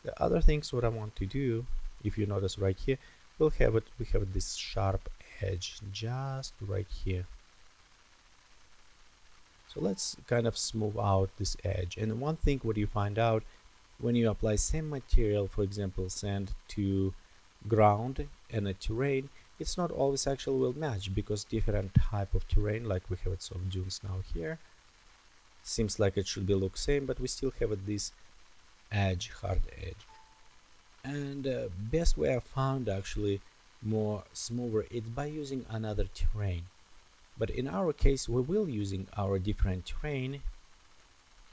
The other things what I want to do, if you notice right here, we have this sharp edge just right here. So let's kind of smooth out this edge. And one thing what you find out when you apply same material, for example sand to ground and a terrain, it's not always actually will match, because different type of terrain, like we have it soft dunes now here, seems like it should be look same, but we still have this edge, hard edge. And best way I found actually more smoother is by using another terrain. But in our case we will using our different terrain,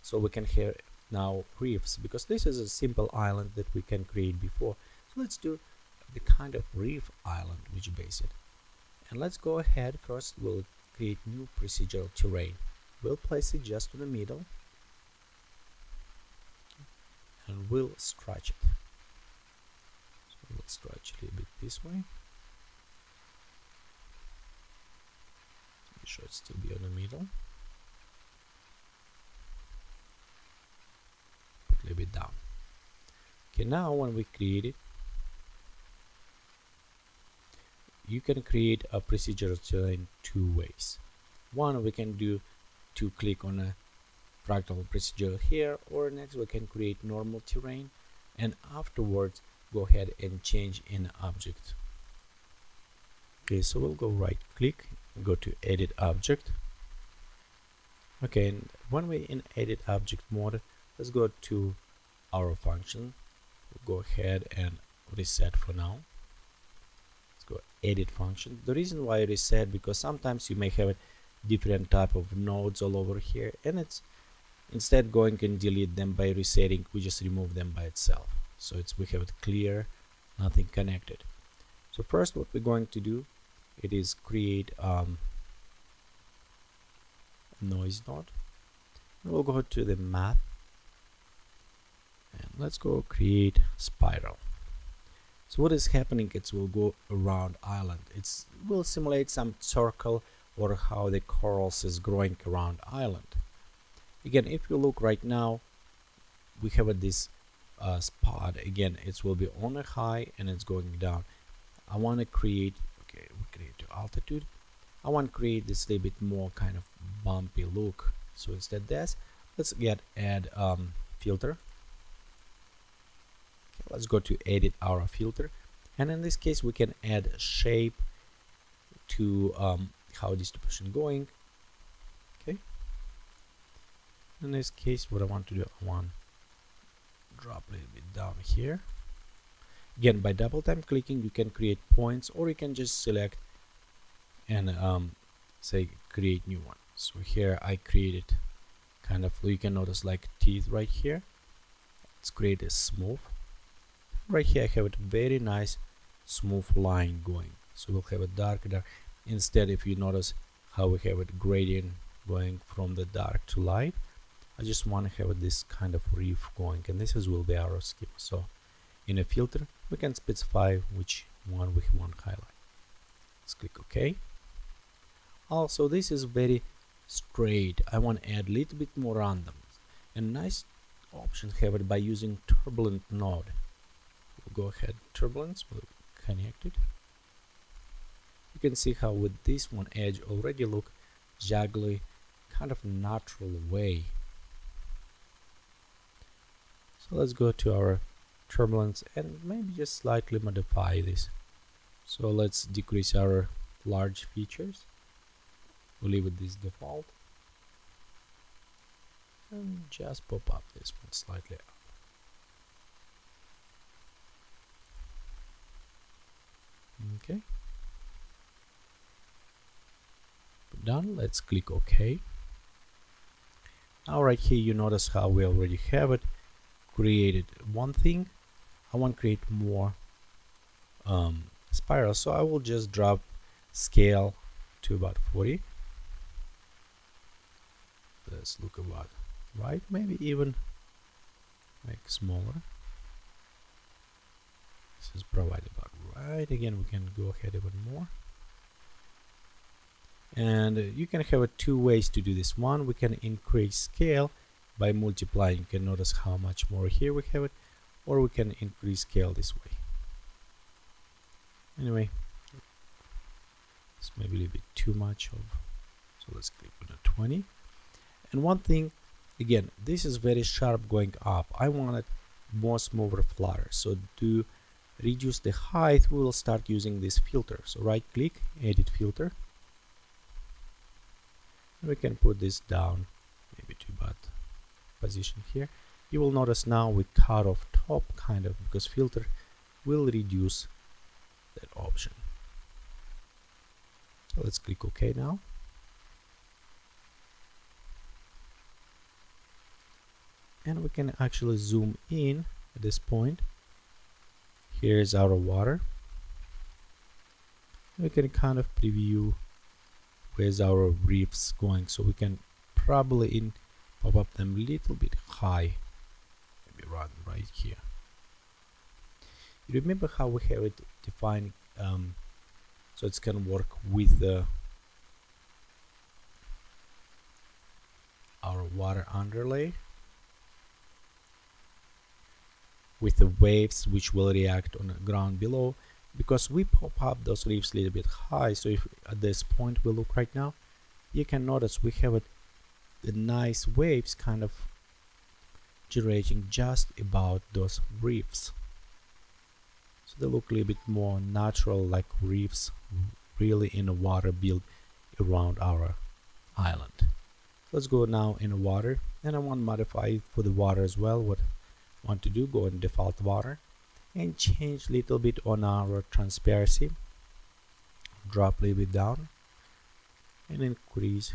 so we can have now reefs, because this is a simple island that we can create before. So let's do the kind of reef island which base it. And let's go ahead, first we'll create new procedural terrain. We'll place it just in the middle and we'll stretch it. So we'll stretch a little bit this way. Be sure it still be in the middle. Put a little bit down. Okay, now when we create it, you can create a procedural terrain two ways. One, we can do to click on a fractal procedure here, or next we can create normal terrain and afterwards go ahead and change in object. Okay, so we'll go right click, go to edit object. Okay, and when we're in edit object mode, let's go to our function. We'll go ahead and reset for now. Let's go edit function. The reason why reset, because sometimes you may have a different type of nodes all over here, and it's instead going and delete them by resetting, we just remove them by itself. So we have it clear, nothing connected. So first what we're going to do, it is create a noise node. And we'll go to the map and let's go create spiral. So what is happening, it will go around island. It will simulate some circle or how the corals is growing around island. Again, if you look right now, we have this spot. Again, it will be on a high and it's going down. I want to create, okay, we create to altitude. I want to create this little bit more kind of bumpy look. So instead this, let's add filter. Okay, let's go to edit our filter, and in this case we can add shape to how distribution going. Okay, in this case what I want to do, I want to drop a little bit down here. Again, by double time clicking you can create points, or you can just select and say create new one. So here I created kind of, you can notice like teeth right here. Let's create a smooth. Right here I have a very nice smooth line going, so we'll have a dark. Instead, if you notice how we have a gradient going from the dark to light, I just want to have this kind of reef going, and this will be our schema. So in a filter we can specify which one we want to highlight. Let's click OK. Also, this is very straight. I want to add a little bit more random, and nice option have it by using Turbulent Node. We'll go ahead, turbulence, we'll connect it. You can see how with this one edge already look juggly, kind of natural way. So let's go to our turbulence and maybe just slightly modify this. So let's decrease our large features. We'll leave it this default and just pop up this one slightly up. Okay, done. Let's click OK. Now right here you notice how we already have it created. One thing, I want to create more spirals, so I will just drop scale to about 40. Let's look about right, maybe even make smaller. This is provided about right. Again, we can go ahead even more, and you can have two ways to do this. One, we can increase scale by multiplying. You can notice how much more here we have it, or we can increase scale this way. Anyway, it's maybe a little bit too much of, so let's click on the 20. And one thing, again, this is very sharp going up. I want it more smoother flutter. So to reduce the height, we will start using this filter. So right click, edit filter. We can put this down, maybe to about position here. You will notice now we cut off top kind of, because filter will reduce that option. So let's click OK now. And we can actually zoom in at this point. Here's our water. We can kind of preview where's our reefs going, so we can probably pop up them a little bit high, maybe run right here. You remember how we have it defined, so it's gonna work with our water underlay, with the waves which will react on the ground below, because we pop up those reefs a little bit high. So if at this point we look right now, you can notice we have the nice waves kind of generating just about those reefs. So they look a little bit more natural, like reefs really in the water built around our island. Let's go now in the water, and I want to modify for the water as well. What I want to do, go in default water and change a little bit on our transparency, drop a little bit down and increase.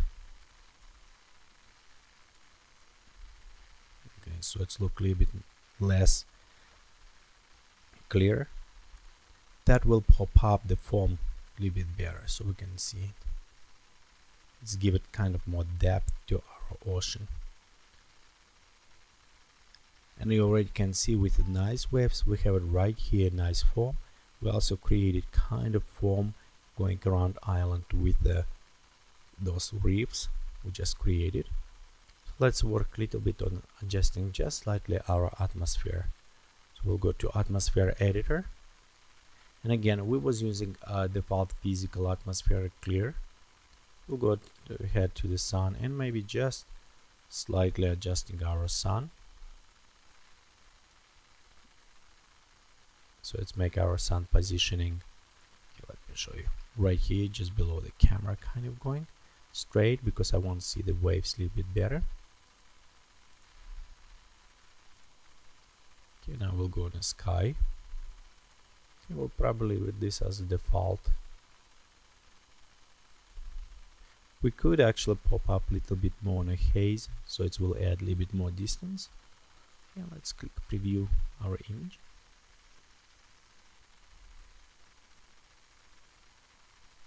Okay, so it's look a little bit less clear. That will pop up the foam a little bit better, so we can see it. Let's give it kind of more depth to our ocean. And you already can see with the nice waves, we have it right here, nice foam. We also created kind of foam going around island with those reefs we just created. So let's work a little bit on adjusting just slightly our atmosphere. So we'll go to atmosphere editor, and again we was using default physical atmosphere clear. We'll go ahead to the sun and maybe just slightly adjusting our sun. So let's make our sun positioning, okay, let me show you, right here just below the camera, kind of going straight, because I want to see the waves a little bit better. Okay, now we'll go in the sky. Okay, we'll probably with this as a default. We could actually pop up a little bit more on a haze, so it will add a little bit more distance. Yeah, let's click preview our image.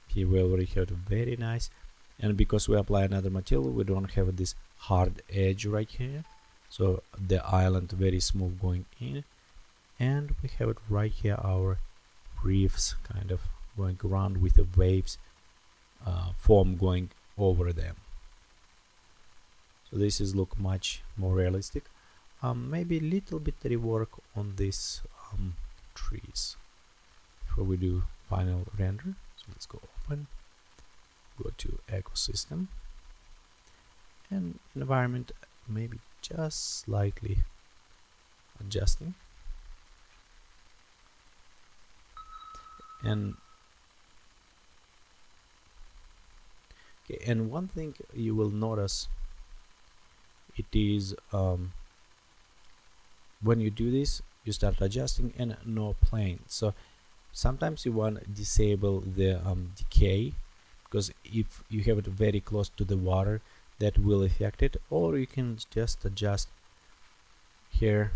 Here we already have very nice, and because we apply another material, we don't have this hard edge right here, so the island very smooth going in, and we have it right here, our reefs kind of going around with the waves foam going over them. So this is look much more realistic. Maybe a little bit rework on these trees before we do final render. So let's go open, go to ecosystem, and environment, maybe just slightly adjusting. And okay, and one thing you will notice, it is when you do this, you start adjusting and no plane. So sometimes you want to disable the decay, because if you have it very close to the water, that will affect it. Or you can just adjust here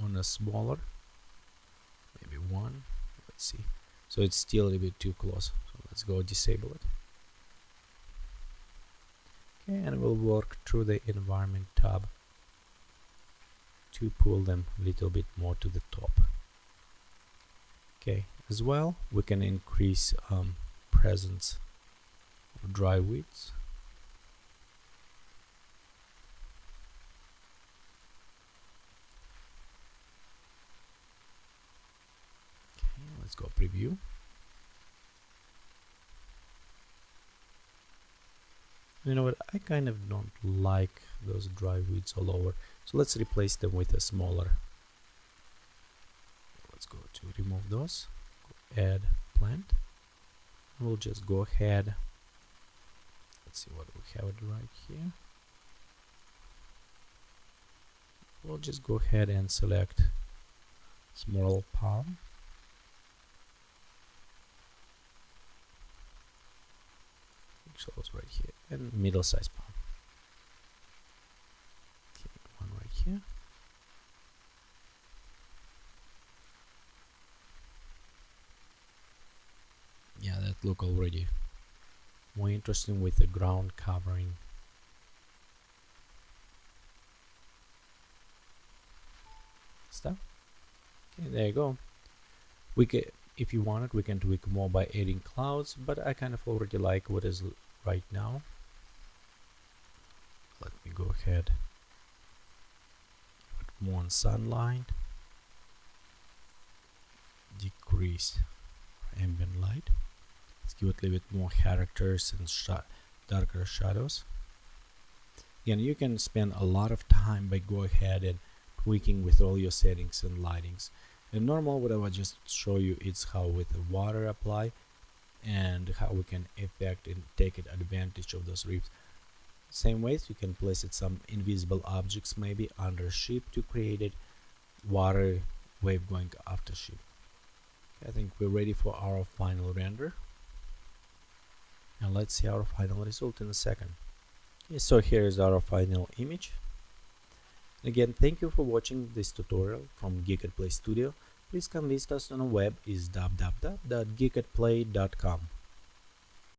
on a smaller, maybe one. Let's see. So it's still a bit too close. So let's go disable it. Okay, and we'll work through the environment tab to pull them a little bit more to the top. Okay, as well we can increase presence of dry weeds. go preview. You know what, I kind of don't like those dry widths all over, so let's replace them with a smaller. Let's go to remove those, go add plant. We'll just go ahead, let's see what we have right here. We'll just go ahead and select small palm. Shows right here, and middle size palm. Okay, one right here. Yeah, that look already more interesting with the ground covering. Stuff. Okay, there you go. We can, if you want it, we can tweak more by adding clouds, but I kind of already like what is right now. Let me go ahead, put more sunlight, decrease ambient light. Let's give it a little bit more characters and darker shadows. Again, you can spend a lot of time by go ahead and tweaking with all your settings and lightings. And normal, what I will just show you is how with the water apply and how we can affect and take advantage of those reefs. Same ways you can place it some invisible objects maybe under ship to create it water wave going after ship. I think we're ready for our final render, and let's see our final result in a second. Okay, so here is our final image. Again, thank you for watching this tutorial from Geekatplay Studio. Please come visit us on our web is www.geekatplay.com.